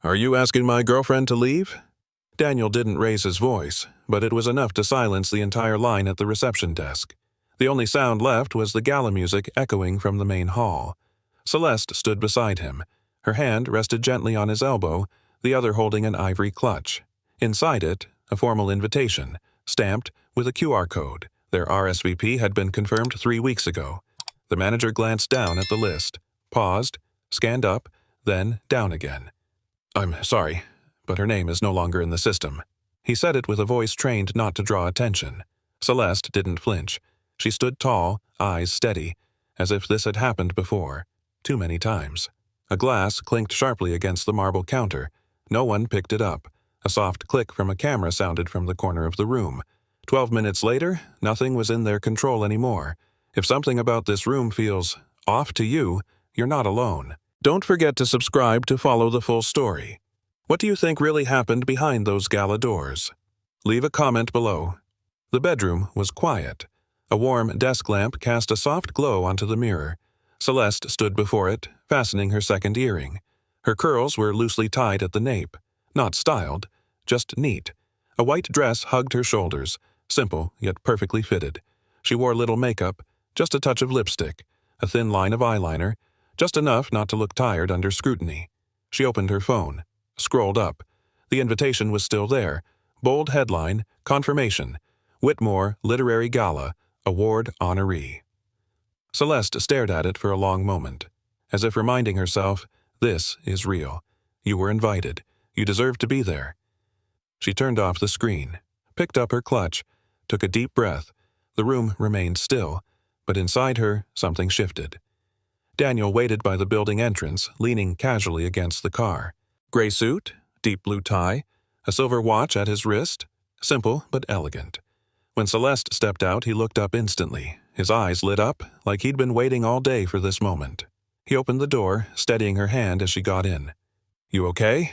Are you asking my girlfriend to leave? Daniel didn't raise his voice, but it was enough to silence the entire line at the reception desk. The only sound left was the gala music echoing from the main hall. Celeste stood beside him. Her hand rested gently on his elbow, the other holding an ivory clutch. Inside it, a formal invitation, stamped with a QR code. Their RSVP had been confirmed 3 weeks ago. The manager glanced down at the list, paused, scanned up, then down again. I'm sorry, but her name is no longer in the system. He said it with a voice trained not to draw attention. Celeste didn't flinch. She stood tall, eyes steady, as if this had happened before, too many times. A glass clinked sharply against the marble counter. No one picked it up. A soft click from a camera sounded from the corner of the room. 12 minutes later, nothing was in their control anymore. If something about this room feels off to you, you're not alone. Don't forget to subscribe to follow the full story. What do you think really happened behind those gala doors? Leave a comment below. The bedroom was quiet. A warm desk lamp cast a soft glow onto the mirror. Celeste stood before it, fastening her second earring. Her curls were loosely tied at the nape. Not styled, just neat. A white dress hugged her shoulders, simple yet perfectly fitted. She wore little makeup, just a touch of lipstick, a thin line of eyeliner, just enough not to look tired under scrutiny. She opened her phone, scrolled up. The invitation was still there. Bold headline, confirmation. Whitmore Literary Gala, award honoree. Celeste stared at it for a long moment, as if reminding herself, this is real. You were invited. You deserve to be there. She turned off the screen, picked up her clutch, took a deep breath. The room remained still, but inside her, something shifted. Daniel waited by the building entrance, leaning casually against the car. Gray suit, deep blue tie, a silver watch at his wrist, simple but elegant. When Celeste stepped out, he looked up instantly. His eyes lit up, like he'd been waiting all day for this moment. He opened the door, steadying her hand as she got in. You okay?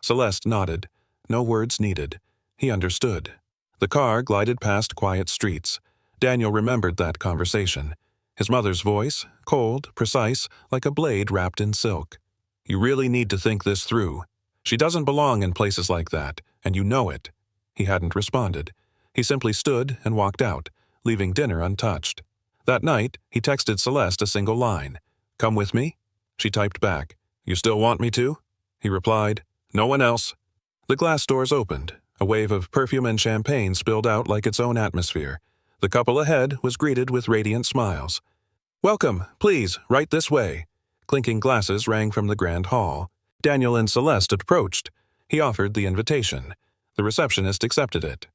Celeste nodded. No words needed. He understood. The car glided past quiet streets. Daniel remembered that conversation. His mother's voice, cold, precise, like a blade wrapped in silk. You really need to think this through. She doesn't belong in places like that, and you know it. He hadn't responded. He simply stood and walked out, leaving dinner untouched. That night, he texted Celeste a single line. Come with me? She typed back. You still want me to? He replied, no one else. The glass doors opened. A wave of perfume and champagne spilled out like its own atmosphere. The couple ahead was greeted with radiant smiles. Welcome, please, right this way. Clinking glasses rang from the grand hall. Daniel and Celeste approached. He offered the invitation. The receptionist accepted it.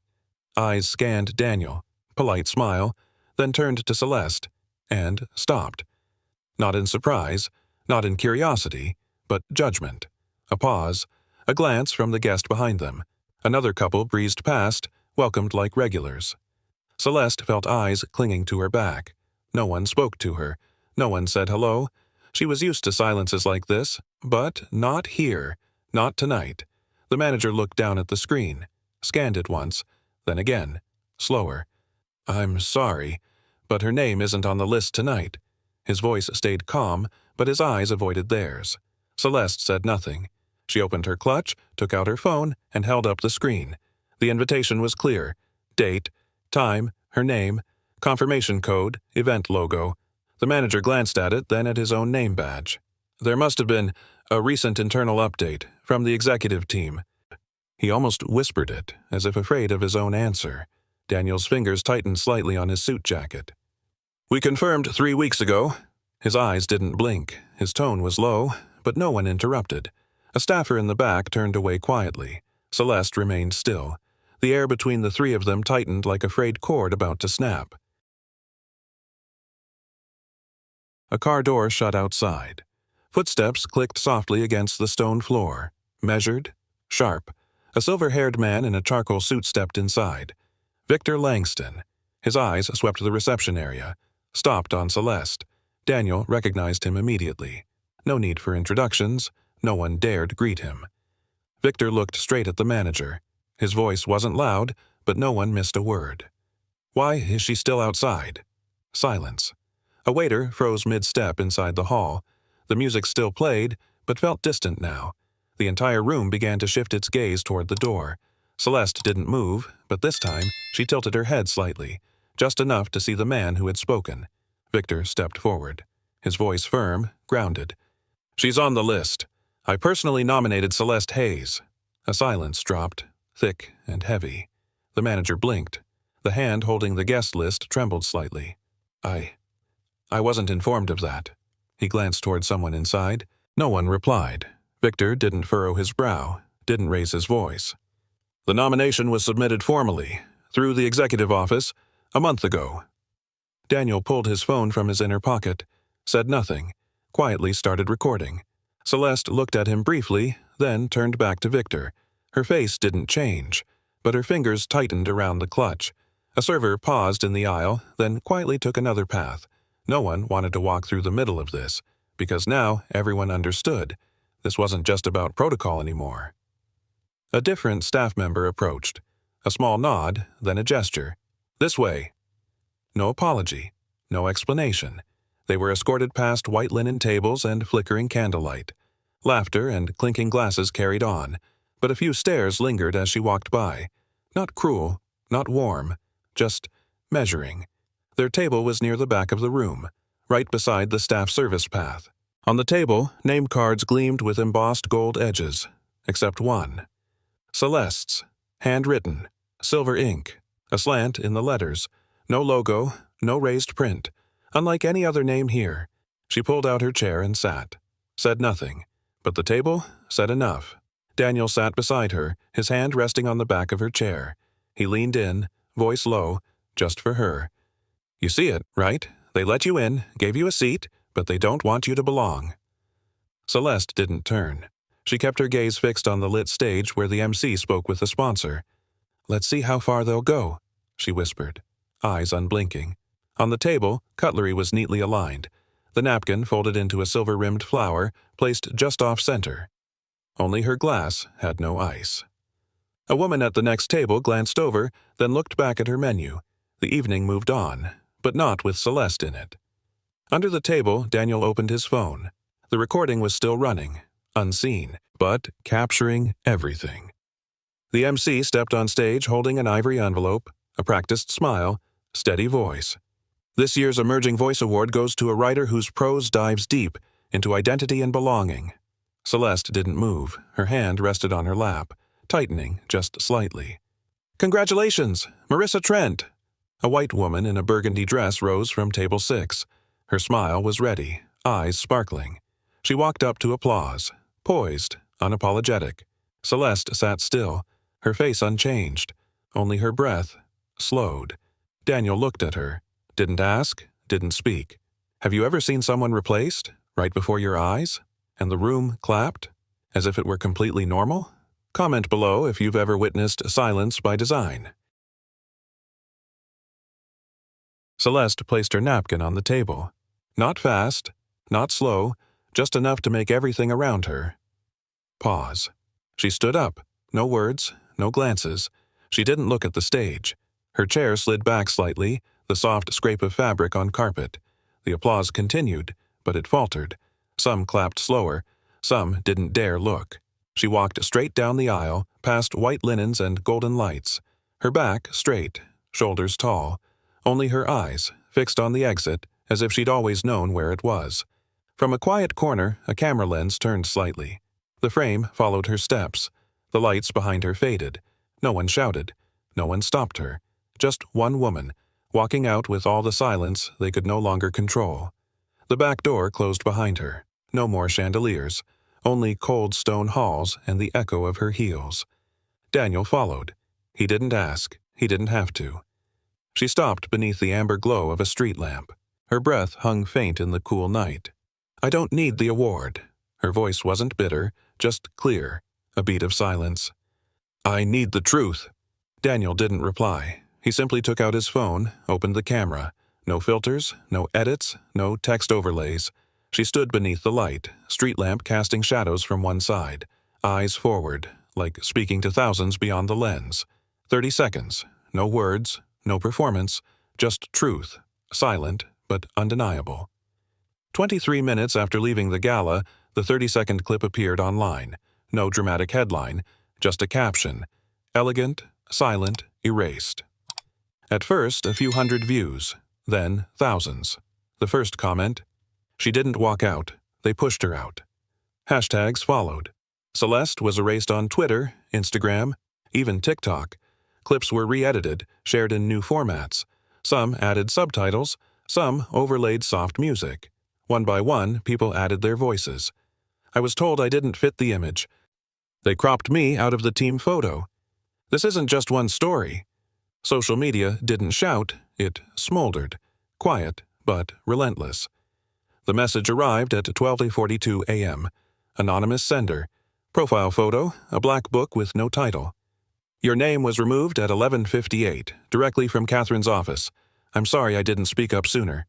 Eyes scanned Daniel, polite smile, then turned to Celeste, and stopped. Not in surprise, not in curiosity, but judgment. A pause, a glance from the guest behind them. Another couple breezed past, welcomed like regulars. Celeste felt eyes clinging to her back. No one spoke to her. No one said hello. She was used to silences like this, but not here, not tonight. The manager looked down at the screen, scanned it once, then again, slower. I'm sorry, but her name isn't on the list tonight. His voice stayed calm, but his eyes avoided theirs. Celeste said nothing. She opened her clutch, took out her phone, and held up the screen. The invitation was clear. Date, time, her name, confirmation code, event logo. The manager glanced at it, then at his own name badge. There must have been a recent internal update from the executive team. He almost whispered it, as if afraid of his own answer. Daniel's fingers tightened slightly on his suit jacket. We confirmed 3 weeks ago. His eyes didn't blink. His tone was low, but no one interrupted. A staffer in the back turned away quietly. Celeste remained still. The air between the three of them tightened like a frayed cord about to snap. A car door shut outside. Footsteps clicked softly against the stone floor. Measured, sharp. A silver-haired man in a charcoal suit stepped inside. Victor Langston. His eyes swept the reception area, stopped on Celeste. Daniel recognized him immediately. No need for introductions. No one dared greet him. Victor looked straight at the manager. His voice wasn't loud, but no one missed a word. Why is she still outside? Silence. A waiter froze mid-step inside the hall. The music still played, but felt distant now. The entire room began to shift its gaze toward the door. Celeste didn't move, but this time she tilted her head slightly, just enough to see the man who had spoken. Victor stepped forward, his voice firm, grounded. "She's on the list. I personally nominated Celeste Hayes." A silence dropped, thick and heavy. The manager blinked. The hand holding the guest list trembled slightly. I wasn't informed of that." He glanced toward someone inside. No one replied. Victor didn't furrow his brow, didn't raise his voice. "The nomination was submitted formally, through the executive office, a month ago." Daniel pulled his phone from his inner pocket, said nothing, quietly started recording. Celeste looked at him briefly, then turned back to Victor. Her face didn't change, but her fingers tightened around the clutch. A server paused in the aisle, then quietly took another path. No one wanted to walk through the middle of this, because now everyone understood. This wasn't just about protocol anymore. A different staff member approached. A small nod, then a gesture. "This way." No apology, no explanation. They were escorted past white linen tables and flickering candlelight. Laughter and clinking glasses carried on, but a few stares lingered as she walked by. Not cruel, not warm, just measuring. Their table was near the back of the room, right beside the staff service path. On the table, name cards gleamed with embossed gold edges, except one. Celeste's, handwritten, silver ink, a slant in the letters, no logo, no raised print. Unlike any other name here. She pulled out her chair and sat. Said nothing, but the table said enough. Daniel sat beside her, his hand resting on the back of her chair. He leaned in, voice low, just for her. "You see it, right? They let you in, gave you a seat, but they don't want you to belong." Celeste didn't turn. She kept her gaze fixed on the lit stage where the MC spoke with the sponsor. "Let's see how far they'll go," she whispered, eyes unblinking. On the table, cutlery was neatly aligned, the napkin folded into a silver-rimmed flower placed just off-center. Only her glass had no ice. A woman at the next table glanced over, then looked back at her menu. The evening moved on, but not with Celeste in it. Under the table, Daniel opened his phone. The recording was still running, unseen, but capturing everything. The MC stepped on stage holding an ivory envelope, a practiced smile, steady voice. "This year's Emerging Voice Award goes to a writer whose prose dives deep into identity and belonging." Celeste didn't move. Her hand rested on her lap, tightening just slightly. "Congratulations, Marissa Trent!" A white woman in a burgundy dress rose from table 6. Her smile was ready, eyes sparkling. She walked up to applause, poised, unapologetic. Celeste sat still, her face unchanged. Only her breath slowed. Daniel looked at her. Didn't ask, didn't speak. "Have you ever seen someone replaced, right before your eyes? And the room clapped, as if it were completely normal? Comment below if you've ever witnessed silence by design." Celeste placed her napkin on the table. Not fast, not slow, just enough to make everything around her. Pause. She stood up. No words, no glances. She didn't look at the stage. Her chair slid back slightly, the soft scrape of fabric on carpet. The applause continued, but it faltered. Some clapped slower, some didn't dare look. She walked straight down the aisle, past white linens and golden lights. Her back straight, shoulders tall. Only her eyes, fixed on the exit, as if she'd always known where it was. From a quiet corner, a camera lens turned slightly. The frame followed her steps. The lights behind her faded. No one shouted. No one stopped her. Just one woman, walking out with all the silence they could no longer control. The back door closed behind her. No more chandeliers, only cold stone halls and the echo of her heels. Daniel followed. He didn't ask. He didn't have to. She stopped beneath the amber glow of a street lamp. Her breath hung faint in the cool night. "I don't need the award." Her voice wasn't bitter, just clear, a beat of silence. "I need the truth." Daniel didn't reply. He simply took out his phone, opened the camera. No filters, no edits, no text overlays. She stood beneath the light, street lamp casting shadows from one side, eyes forward, like speaking to thousands beyond the lens. 30 seconds, no words, no performance, just truth, silent but undeniable. 23 minutes after leaving the gala, the 30-second clip appeared online. No dramatic headline, just a caption. Elegant, silent, erased. At first, a few hundred views, then thousands. The first comment, "She didn't walk out, they pushed her out." Hashtags followed. Celeste was erased on Twitter, Instagram, even TikTok. Clips were re-edited, shared in new formats. Some added subtitles, some overlaid soft music. One by one, people added their voices. I was told I didn't fit the image. They cropped me out of the team photo. This isn't just one story. Social media didn't shout, it smoldered. Quiet, but relentless. The message arrived at 12:42 a.m. Anonymous sender. Profile photo, a black book with no title. Your name was removed at 11:58, directly from Catherine's office. I'm sorry I didn't speak up sooner.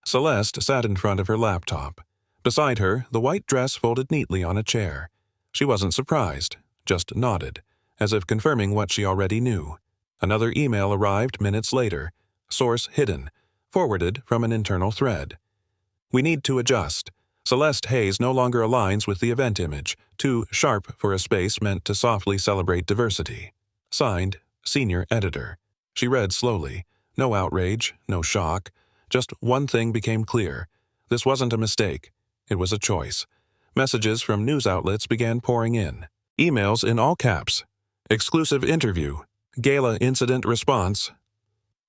Celeste sat in front of her laptop. Beside her, the white dress folded neatly on a chair. She wasn't surprised, just nodded, as if confirming what she already knew. Another email arrived minutes later. Source hidden. Forwarded from an internal thread. We need to adjust. Celeste Hayes no longer aligns with the event image, too sharp for a space meant to softly celebrate diversity. Signed, Senior Editor. She read slowly. No outrage, no shock. Just one thing became clear. This wasn't a mistake. It was a choice. Messages from news outlets began pouring in. Emails in all caps. Exclusive interview. Gala incident response.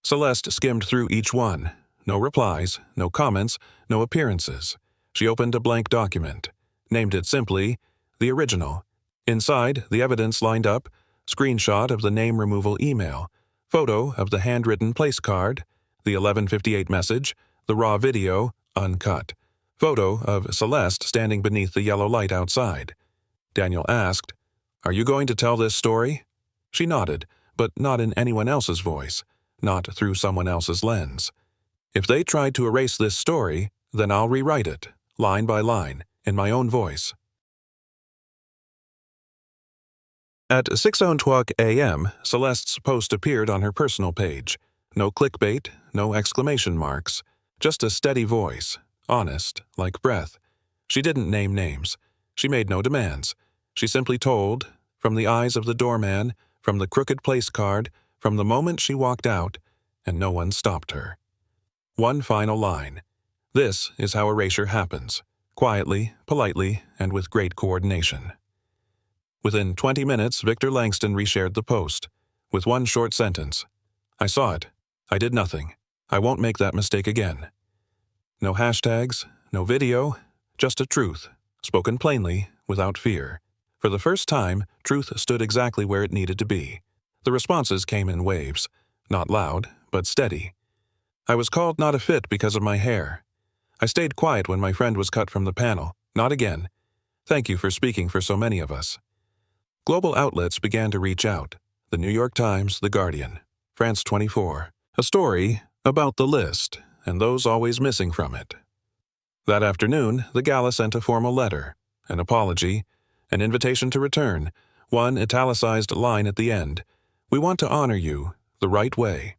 Celeste skimmed through each one. No replies, no comments, no appearances. She opened a blank document. Named it simply, The Original. Inside, the evidence lined up. Screenshot of the name removal email. Photo of the handwritten place card. The 11:58 message. The raw video, uncut. Photo of Celeste standing beneath the yellow light outside. Daniel asked, "Are you going to tell this story?" She nodded, but not in anyone else's voice, not through someone else's lens. If they tried to erase this story, then I'll rewrite it, line by line, in my own voice. At 6:02 a.m., Celeste's post appeared on her personal page. No clickbait, no exclamation marks, just a steady voice, honest, like breath. She didn't name names. She made no demands. She simply told, from the eyes of the doorman, from the crooked place card, from the moment she walked out, and no one stopped her. One final line. This is how erasure happens, quietly, politely, and with great coordination. Within 20 minutes, Victor Langston reshared the post, with one short sentence. I saw it. I did nothing. I won't make that mistake again. No hashtags, no video, just a truth, spoken plainly, without fear. For the first time, truth stood exactly where it needed to be. The responses came in waves, not loud, but steady. I was called not a fit because of my hair. I stayed quiet when my friend was cut from the panel. Not again. Thank you for speaking for so many of us. Global outlets began to reach out. The New York Times, The Guardian, France 24. A story about the list and those always missing from it. That afternoon, the gala sent a formal letter, an apology, an invitation to return, one italicized line at the end. We want to honor you the right way.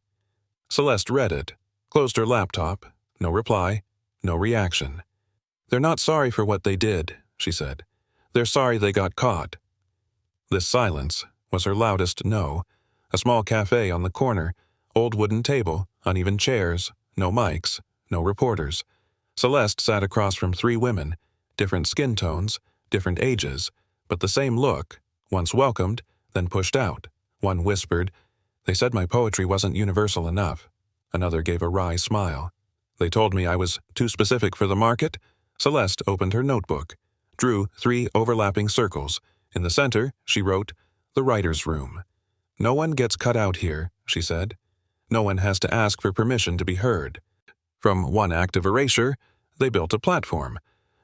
Celeste read it, closed her laptop. No reply, no reaction. They're not sorry for what they did, she said. They're sorry they got caught. This silence was her loudest no. A small cafe on the corner, old wooden table, uneven chairs, no mics, no reporters. Celeste sat across from three women, different skin tones, different ages, but the same look, once welcomed, then pushed out. One whispered, "They said my poetry wasn't universal enough." Another gave a wry smile. "They told me I was too specific for the market." Celeste opened her notebook, drew 3 overlapping circles. In the center, she wrote, "The writer's room." "No one gets cut out here," she said. "No one has to ask for permission to be heard." From one act of erasure, they built a platform,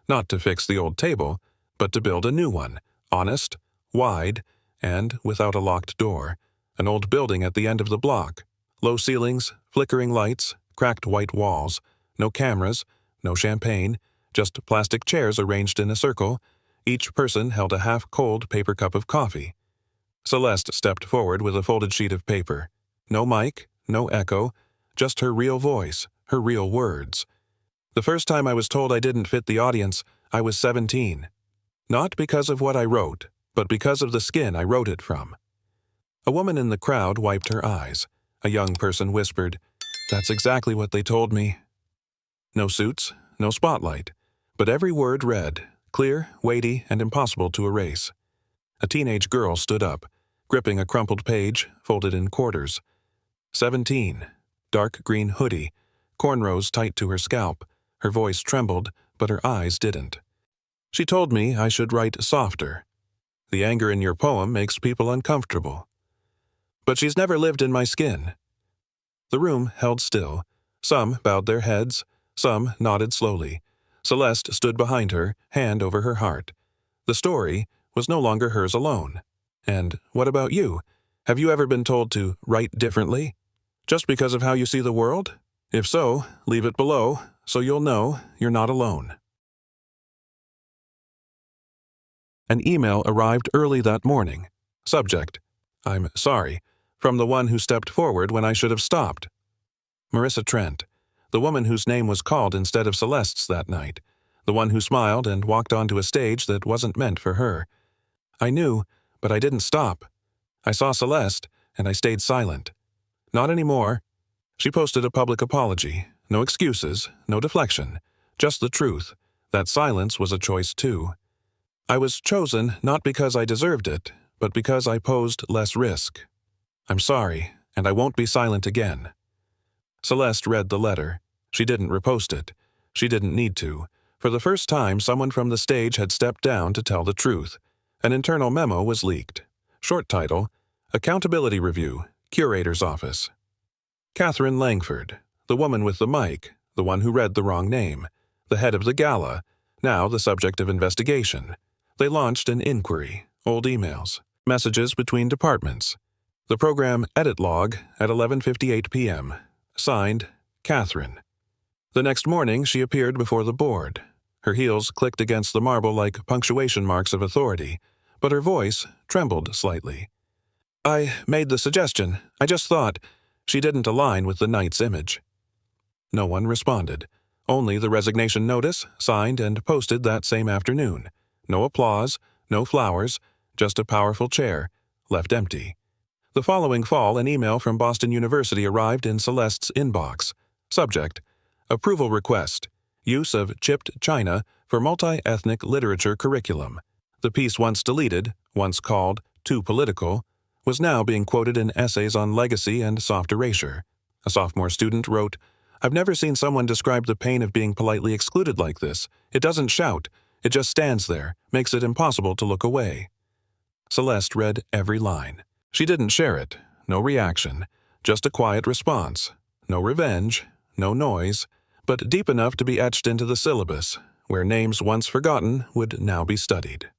not to fix the old table, but to build a new one, honest, wide, and without a locked door. An old building at the end of the block. Low ceilings, flickering lights, cracked white walls. No cameras, no champagne, just plastic chairs arranged in a circle. Each person held a half-cold paper cup of coffee. Celeste stepped forward with a folded sheet of paper. No mic, no echo, just her real voice, her real words. "The first time I was told I didn't fit the audience, I was 17. Not because of what I wrote, but because of the skin I wrote it from. A woman in the crowd wiped her eyes. A young person whispered, "That's exactly what they told me." No suits, no spotlight, but every word read, clear, weighty, and impossible to erase. A teenage girl stood up, gripping a crumpled page, folded in quarters. 17, dark green hoodie, cornrows tight to her scalp. Her voice trembled, but her eyes didn't. She told me I should write softer. The anger in your poem makes people uncomfortable. But she's never lived in my skin. The room held still. Some bowed their heads, some nodded slowly. Celeste stood behind her, hand over her heart. The story was no longer hers alone. And what about you? Have you ever been told to write differently? Just because of how you see the world? If so, leave it below, so you'll know you're not alone. An email arrived early that morning. Subject: "I'm sorry," from the one who stepped forward when I should have stopped. Marissa Trent, the woman whose name was called instead of Celeste's that night, the one who smiled and walked onto a stage that wasn't meant for her. I knew, but I didn't stop. I saw Celeste, and I stayed silent. Not anymore. She posted a public apology. No excuses, no deflection, just the truth. That silence was a choice too. I was chosen not because I deserved it, but because I posed less risk. I'm sorry, and I won't be silent again. Celeste read the letter. She didn't repost it. She didn't need to. For the first time, someone from the stage had stepped down to tell the truth. An internal memo was leaked. Short title: Accountability Review, Curator's Office. Catherine Langford, the woman with the mic, the one who read the wrong name, the head of the gala, now the subject of investigation. They launched an inquiry, old emails, messages between departments. The program edit log at 11:58 p.m. Signed, Catherine. The next morning she appeared before the board. Her heels clicked against the marble like punctuation marks of authority, but her voice trembled slightly. "I made the suggestion. I just thought..." She didn't align with the night's image. No one responded. Only the resignation notice, signed and posted that same afternoon. No applause, no flowers, just a powerful chair, left empty. The following fall, an email from Boston University arrived in Celeste's inbox. Subject: Approval Request. Use of chipped china for multi-ethnic literature curriculum. The piece once deleted, once called too political, was now being quoted in essays on legacy and soft erasure. A sophomore student wrote, "I've never seen someone describe the pain of being politely excluded like this. It doesn't shout. It just stands there, makes it impossible to look away." Celeste read every line. She didn't share it. No reaction. Just a quiet response. No revenge. No noise. But deep enough to be etched into the syllabus, where names once forgotten would now be studied.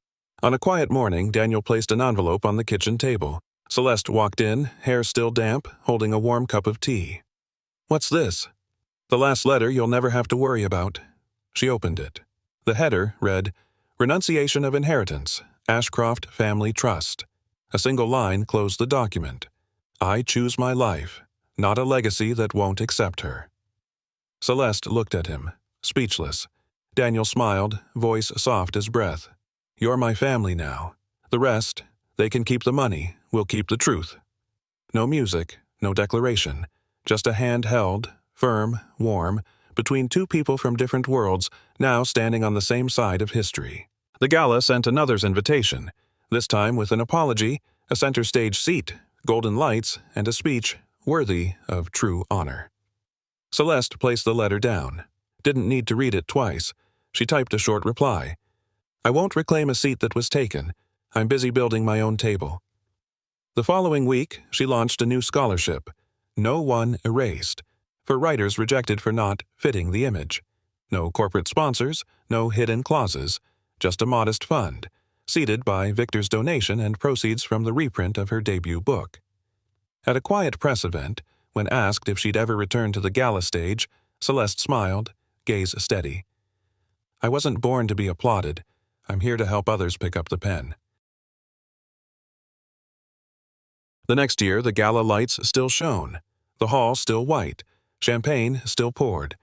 On a quiet morning, Daniel placed an envelope on the kitchen table. Celeste walked in, hair still damp, holding a warm cup of tea. "What's this?" "The last letter you'll never have to worry about." She opened it. The header read, "Renunciation of Inheritance, Ashcroft Family Trust." A single line closed the document. "I choose my life, not a legacy that won't accept her." Celeste looked at him, speechless. Daniel smiled, voice soft as breath. "You're my family now. The rest, they can keep the money, we'll keep the truth." No music, no declaration, just a hand held, firm, warm, between two people from different worlds, now standing on the same side of history. The gala sent another's invitation, this time with an apology, a center stage seat, golden lights, and a speech worthy of true honor. Celeste placed the letter down. Didn't need to read it twice. She typed a short reply. "I won't reclaim a seat that was taken. I'm busy building my own table." The following week, she launched a new scholarship, No One Erased, for writers rejected for not fitting the image. No corporate sponsors, no hidden clauses, just a modest fund, seeded by Victor's donation and proceeds from the reprint of her debut book. At a quiet press event, when asked if she'd ever return to the gala stage, Celeste smiled, gaze steady. "I wasn't born to be applauded. I'm here to help others pick up the pen." The next year, the gala lights still shone, the hall still white, champagne still poured.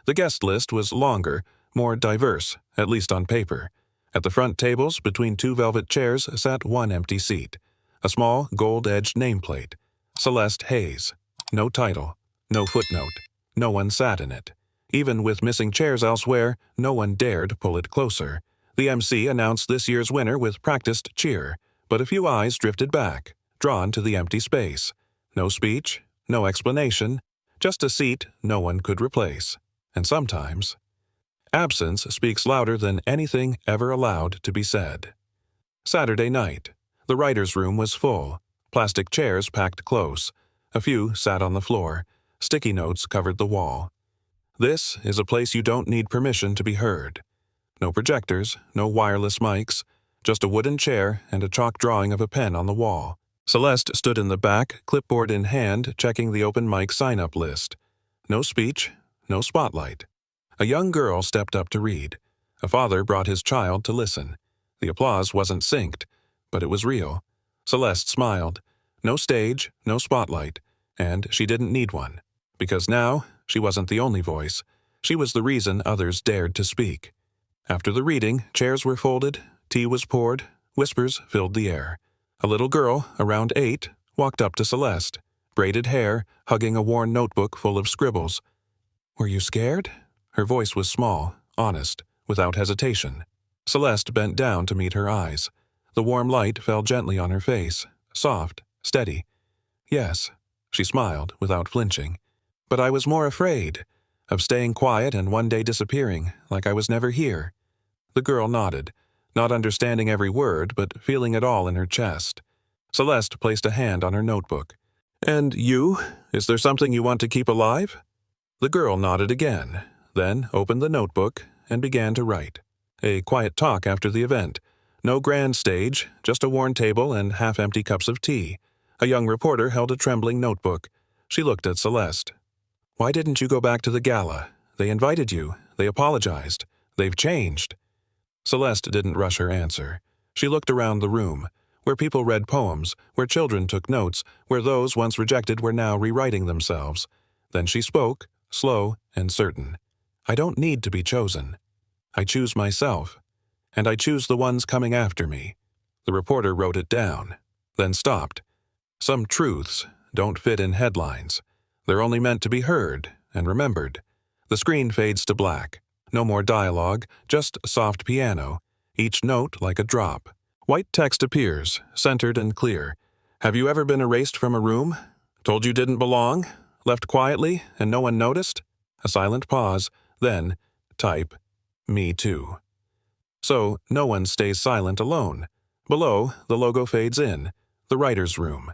The guest list was longer, more diverse, at least on paper. At the front tables, between two velvet chairs, sat one empty seat. A small, gold-edged nameplate. Celeste Hayes. No title. No footnote. No one sat in it. Even with missing chairs elsewhere, no one dared pull it closer. The MC announced this year's winner with practiced cheer, but a few eyes drifted back, drawn to the empty space. No speech, no explanation, just a seat no one could replace. And sometimes, absence speaks louder than anything ever allowed to be said. Saturday night. The writer's room was full. Plastic chairs packed close. A few sat on the floor. Sticky notes covered the wall. This is a place you don't need permission to be heard. No projectors, no wireless mics, just a wooden chair and a chalk drawing of a pen on the wall. Celeste stood in the back, clipboard in hand, checking the open mic sign-up list. No speech, no spotlight. A young girl stepped up to read. A father brought his child to listen. The applause wasn't synced, but it was real. Celeste smiled. No stage, no spotlight, and she didn't need one. Because now, she wasn't the only voice. She was the reason others dared to speak. After the reading, chairs were folded, tea was poured, whispers filled the air. A little girl, around 8, walked up to Celeste, braided hair, hugging a worn notebook full of scribbles. "Were you scared?" Her voice was small, honest, without hesitation. Celeste bent down to meet her eyes. The warm light fell gently on her face, soft, steady. "Yes," she smiled, without flinching. "But I was more afraid of staying quiet and one day disappearing, like I was never here." The girl nodded, not understanding every word, but feeling it all in her chest. Celeste placed a hand on her notebook. "And you? Is there something you want to keep alive?" The girl nodded again, then opened the notebook and began to write. A quiet talk after the event. No grand stage, just a worn table and half-empty cups of tea. A young reporter held a trembling notebook. She looked at Celeste. "Why didn't you go back to the gala? They invited you. They apologized. They've changed." Celeste didn't rush her answer. She looked around the room, where people read poems, where children took notes, where those once rejected were now rewriting themselves. Then she spoke, slow and certain. "I don't need to be chosen. I choose myself. And I choose the ones coming after me." The reporter wrote it down, then stopped. Some truths don't fit in headlines. They're only meant to be heard and remembered. The screen fades to black. No more dialogue, just soft piano, each note like a drop. White text appears, centered and clear. "Have you ever been erased from a room? Told you didn't belong? Left quietly and no one noticed?" A silent pause, then, type, "Me too." So, no one stays silent alone. Below, the logo fades in, the writer's room,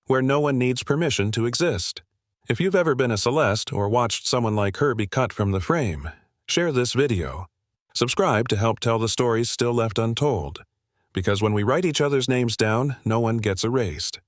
where no one needs permission to exist. If you've ever been a Celeste or watched someone like her be cut from the frame, share this video. Subscribe to help tell the stories still left untold. Because when we write each other's names down, no one gets erased.